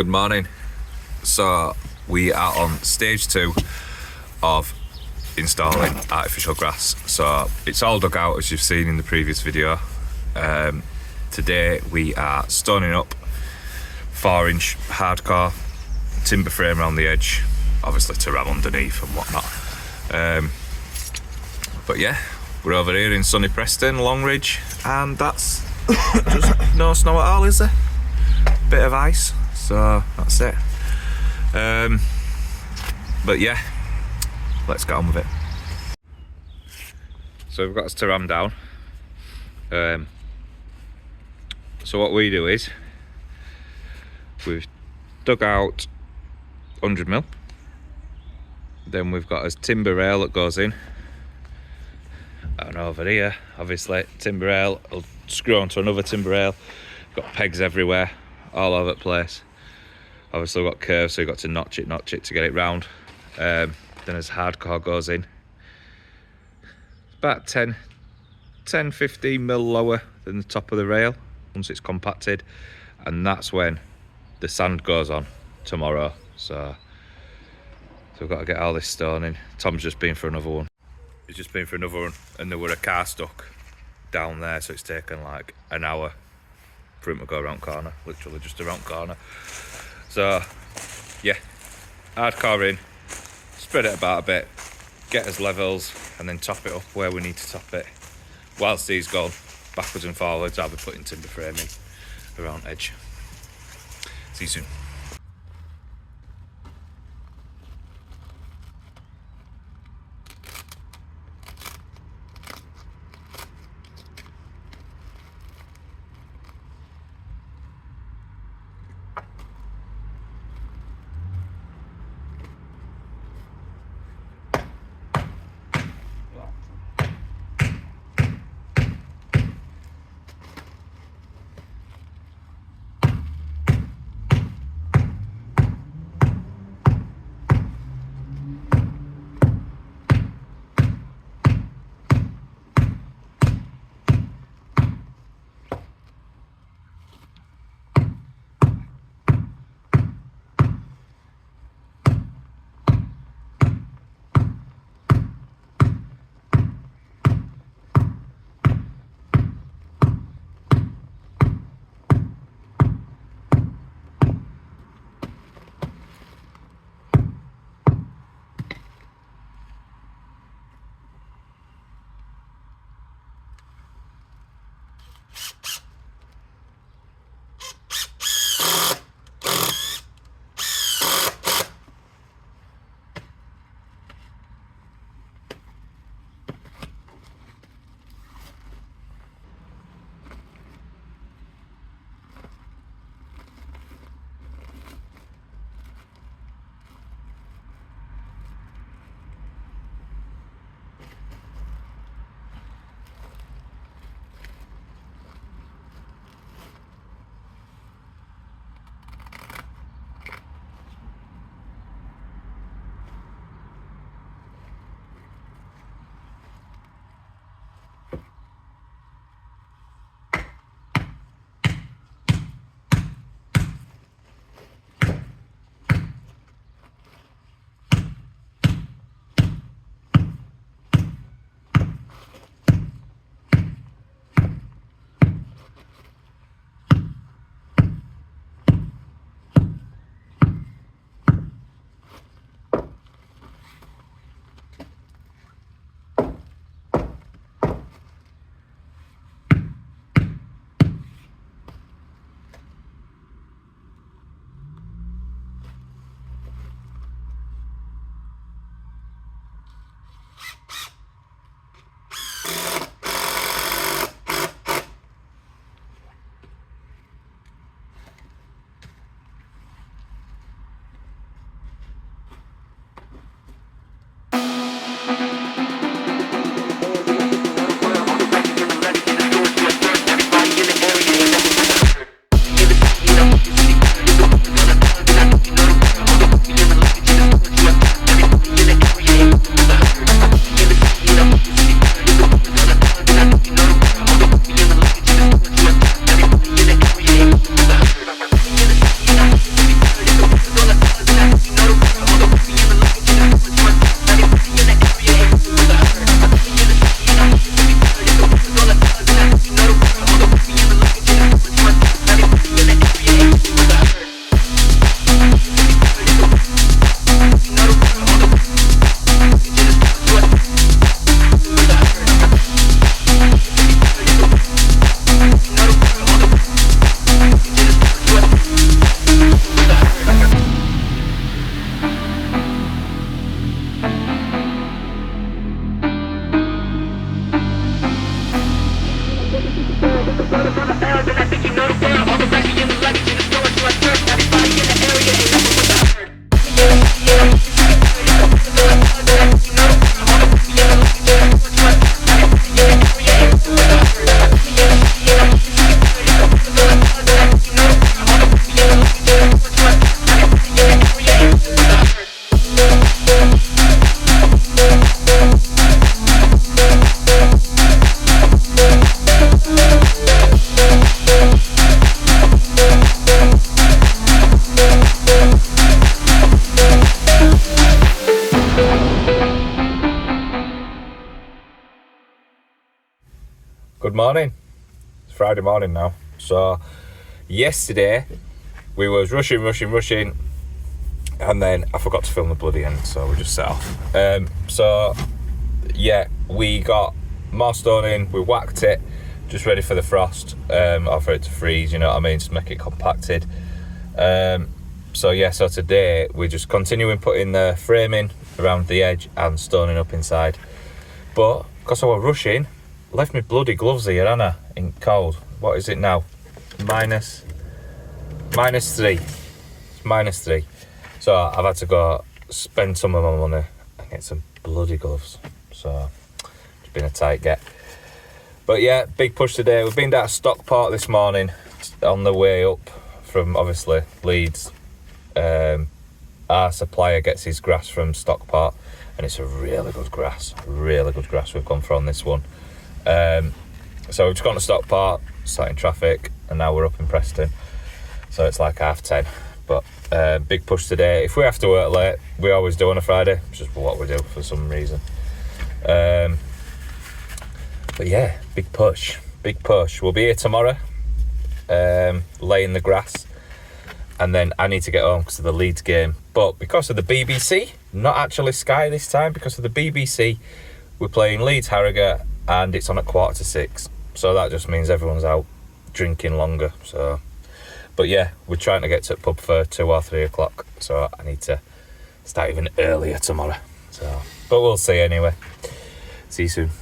Good morning. So we are on stage 2 of installing artificial grass. So it's all dug out as you've seen in the previous video. Today we are stoning up 4-inch hardcore timber frame around the edge, obviously to ram underneath and whatnot. But yeah, we're over here in sunny Preston, Longridge, and that's just no snow at all, is there? Bit of ice, so that's it. But yeah, let's get on with it. So we've got us to ram down. So what we do is we've dug out 100mm. Then we've got a timber rail that goes in, and over here obviously timber rail will screw onto another timber rail. Got pegs everywhere, all over the place. Obviously we've got curves, so you've got to notch it to get it round. Then as hardcore goes in, it's about 10-15mm lower than the top of the rail once it's compacted, and that's when the sand goes on tomorrow. So we've got to get all this stone in. Tom's just been for another one. He's just been for another one, and there were a car stuck down there, so it's taken like an hour for him to go around corner, literally just around corner. So yeah, hardcore in, spread it about a bit, get us levels, and then top it up where we need to top it. Whilst these go backwards and forwards, I'll be putting timber frame in around edge. See you soon. Good morning. It's Friday morning now. So yesterday we was rushing, and then I forgot to film the bloody end, so we just set off. So yeah, we got more stone in, we whacked it, just ready for the frost, or for it to freeze, you know what I mean, just make it compacted. So yeah, so today we're just continuing putting the framing around the edge and stoning up inside. But because I was rushing, left me bloody gloves here, Anna, in cold. What is it now? Minus 3. It's -3. So I've had to go spend some of my money and get some bloody gloves. So it's been a tight get. But yeah, big push today. We've been down to Stockport this morning on the way up from obviously Leeds. Our supplier gets his grass from Stockport, and it's a really good grass we've gone for on this one. So we've just gone to Stockport, sat in traffic, and now we're up in Preston, so it's like 10:30. But big push today. If we have to work late, we always do on a Friday, it's just what we do for some reason. But yeah, big push. We'll be here tomorrow, laying the grass, and then I need to get home because of the Leeds game. But because of the BBC, not actually Sky this time, because of the BBC, we're playing Leeds Harrogate, and it's on at 5:45. So that just means everyone's out drinking longer. So, but yeah, we're trying to get to the pub for 2 or 3 o'clock. So I need to start even earlier tomorrow. So, but we'll see anyway. See you soon.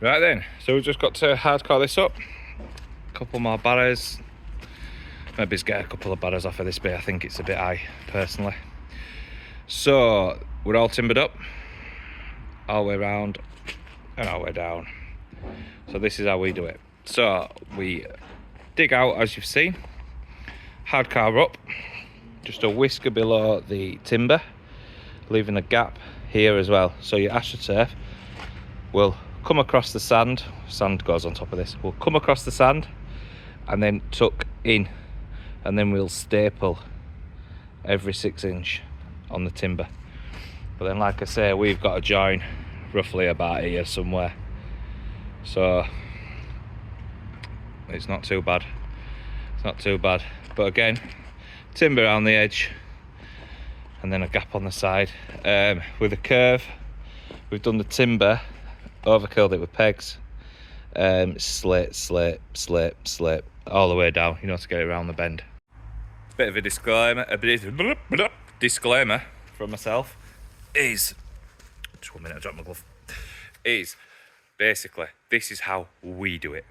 Right then, so we've just got to hardcore this up. A couple more barrows. Maybe just get a couple of barrows off of this bit. I think it's a bit high, personally. So we're all timbered up, all the way around and all the way down. So this is how we do it. So we dig out, as you've seen, hardcore up, just a whisker below the timber, leaving a gap here as well. So your Astroturf will come across the sand goes on top of this, we'll come across the sand and then tuck in, and then we'll staple every 6 inch on the timber. But then, like I say, we've got a join roughly about here somewhere, so it's not too bad. But again, timber around the edge and then a gap on the side. With a curve, we've done the timber, overkilled it with pegs, slip all the way down, you know, to get it around the bend. Bit of a disclaimer from myself is, just 1 minute, I dropped my glove, is basically this is how we do it.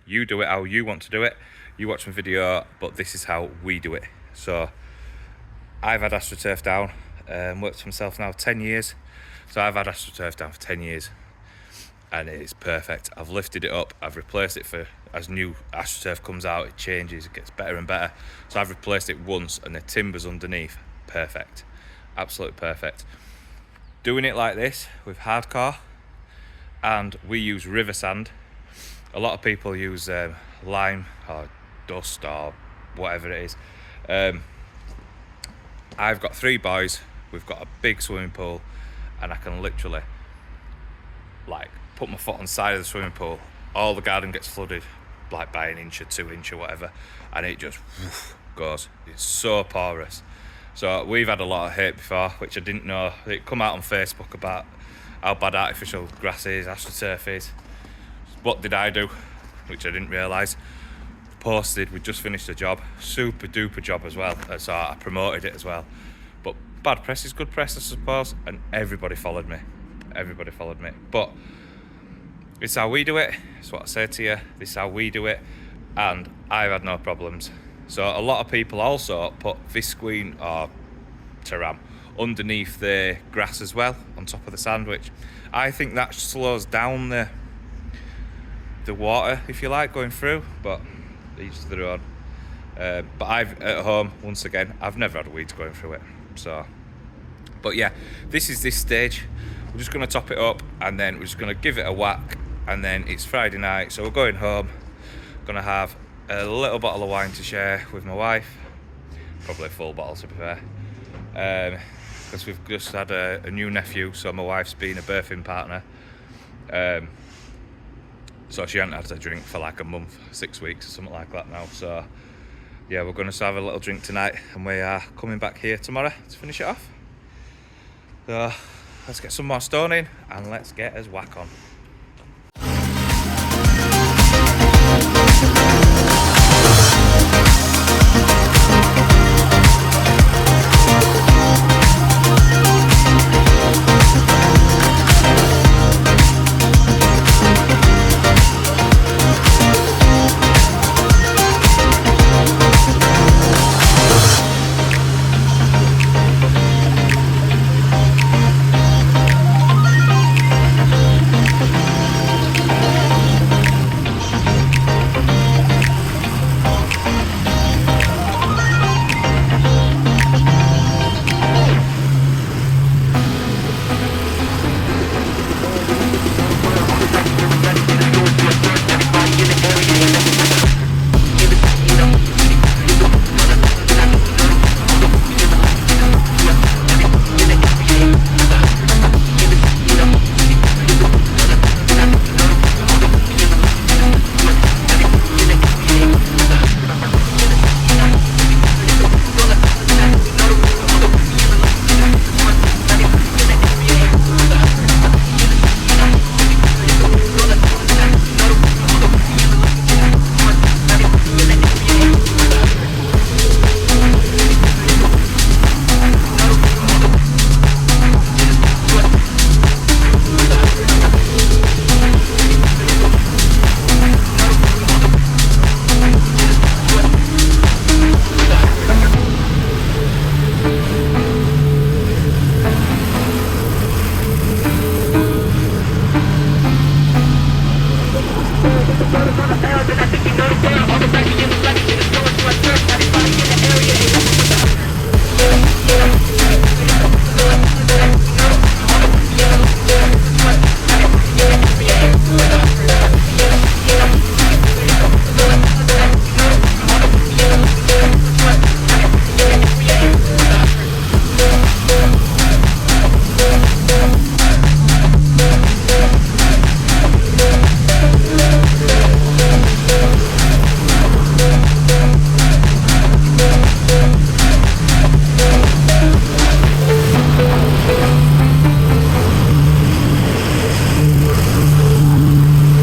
You do it how you want to do it. You watch my video, but this is how we do it. So I've had Astroturf down, worked for myself now 10 years. So I've had Astroturf down for 10 years. and it's perfect. I've lifted it up, I've replaced it for, as new Astroturf comes out, it changes, it gets better and better. So I've replaced it once, and the timber's underneath, perfect, absolutely perfect. Doing it like this with hardcore, and we use river sand. A lot of people use lime or dust or whatever it is. I've got 3 boys, we've got a big swimming pool, and I can literally like put my foot on the side of the swimming pool, all the garden gets flooded like by 1 inch or 2 inch or whatever, and it just goes. It's so porous. So we've had a lot of hate before, which I didn't know. It come out on Facebook about how bad artificial grass is, Astroturf is. What did I do? Which I didn't realise. Posted, we just finished a job, super duper job as well, so I promoted it as well. But bad press is good press, I suppose, and everybody followed me. But it's how we do it. It's what I say to you, this is how we do it, and I've had no problems. So a lot of people also put visqueen or teram underneath the grass as well, on top of the sand, which I think that slows down the water, if you like, going through, but each to their own. But I've, at home, once again, I've never had weeds going through it. So, but yeah, this is this stage. We're just going to top it up, and then we're just going to give it a whack, and then it's Friday night, so we're going home. Going to have a little bottle of wine to share with my wife, probably a full bottle to be fair, because we've just had a new nephew, so my wife's been a birthing partner. So she hadn't had a drink for like a month, 6 weeks or something like that now. So yeah, we're going to have a little drink tonight, and we are coming back here tomorrow to finish it off. So let's get some more stone in, and let's get us whack on.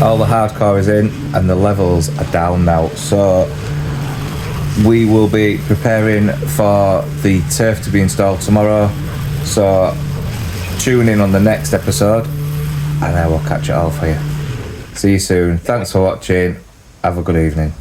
All the hardcore is in and the levels are down now, so we will be preparing for the turf to be installed tomorrow. So tune in on the next episode and I will catch it all for you. See you soon. Thanks for watching. Have a good evening.